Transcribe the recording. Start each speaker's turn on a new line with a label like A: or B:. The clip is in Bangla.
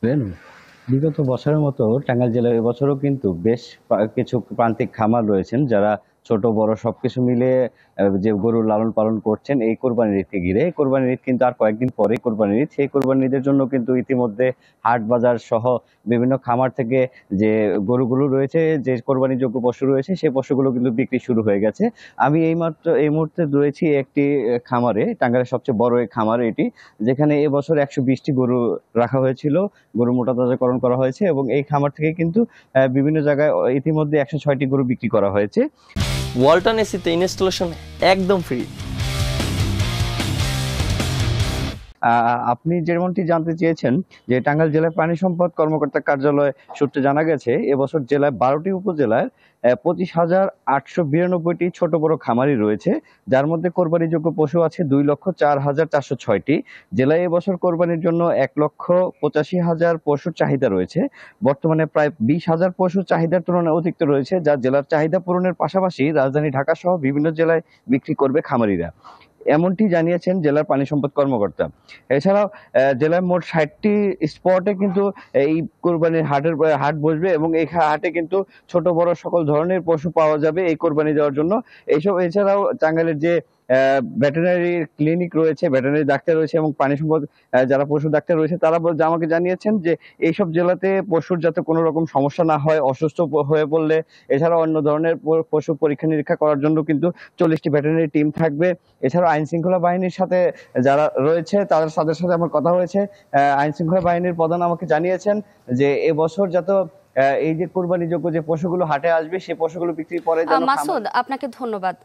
A: দেখবেন, বিগত বছরের মতো টাঙ্গাইল জেলায় এবছরও কিন্তু বেশ কিছু প্রান্তিক খামার রয়েছেন যারা ছোট বড় সবকিছু মিলিয়ে যে গরুর লালন পালন করছেন এই কোরবানির ঈদকে ঘিরে। কোরবানির ঈদ কিন্তু আর কয়েকদিন পরেই কোরবানির ঈদ। সেই কোরবানির ঈদের জন্য কিন্তু ইতিমধ্যে হাট বাজার সহ বিভিন্ন খামার থেকে যে গরুগুলো রয়েছে, যে কোরবানিযোগ্য পশু রয়েছে সেই পশুগুলো কিন্তু বিক্রি শুরু হয়ে গেছে। আমি এই মুহূর্তে রয়েছি একটি খামারে, টাঙ্গাইলের সবচেয়ে বড় এই খামার এটি, যেখানে এবছর ১২০টি গরু রাখা হয়েছিল। গরু মোটা তাজাকরণ করা হয়েছে এবং এই খামার থেকে কিন্তু বিভিন্ন জায়গায় ইতিমধ্যে ১০৬টি গরু বিক্রি করা হয়েছে।
B: ওয়ালটন এসিতে ইনস্টলেশন একদম ফ্রি।
A: আপনি যেমনটি জানতে চেয়েছেন যে টাঙ্গাইল জেলা প্রাণী সম্পদ কর্মকর্তা কার্যালয় সূত্রে জানা গেছে এবছর জেলায় ১২টি উপজেলায় ২৫,৮৯২টি ছোট বড় খামারি রয়েছে, যার মধ্যে কোরবানিযোগ্য পশু আছে ২,০৪,৪০৬টি। জেলায় এবছর কোরবানির জন্য ১,৮৫,০০০ পশুর চাহিদা রয়েছে। বর্তমানে প্রায় ২০,০০০ পশুর চাহিদার তুলনায় অতিরিক্ত রয়েছে, যা জেলার চাহিদা পূরণের পাশাপাশি রাজধানী ঢাকা সহ বিভিন্ন জেলায় বিক্রি করবে খামারিরা, এমনটি জানিয়েছেন জেলার পানি সম্পদ কর্মকর্তা। এছাড়াও জেলার মোট ৬০টি স্পটে কিন্তু এই কোরবানির হাট বসবে এবং এই হাটে কিন্তু ছোট বড় সকল ধরনের পশু পাওয়া যাবে এই কোরবানি দেওয়ার জন্য। এছাড়াও টাঙ্গাইলের যে ভেটেরিনারি ক্লিনিক রয়েছে, ভেটেরিনারি ডাক্তার রয়েছে এবং পানি সম্পদ যারা পশু ডাক্তার রয়েছে তারা আমাকে জানিয়েছেন যে এইসব জেলাতে পশুর যাতে কোনো রকম সমস্যা না হয়, অসুস্থ হয়ে পড়লে এছাড়া অন্য ধরনের পশু পরীক্ষা নিরীক্ষা করার জন্য কিন্তু ৪০টি ভেটেরিনারি টিম থাকবে। এছাড়াও আইন শৃঙ্খলা বাহিনীর সাথে যারা রয়েছে তাদের সাথে আমার কথা হয়েছে। আইন শৃঙ্খলা বাহিনীর প্রধান আমাকে জানিয়েছেন যে এবছর যাতে এই যে কোরবানিযোগ্য যে পশুগুলো হাটে আসবে সেই পশুগুলো বিক্রির পরে যেন
C: মাসুদ, আপনাকে ধন্যবাদ।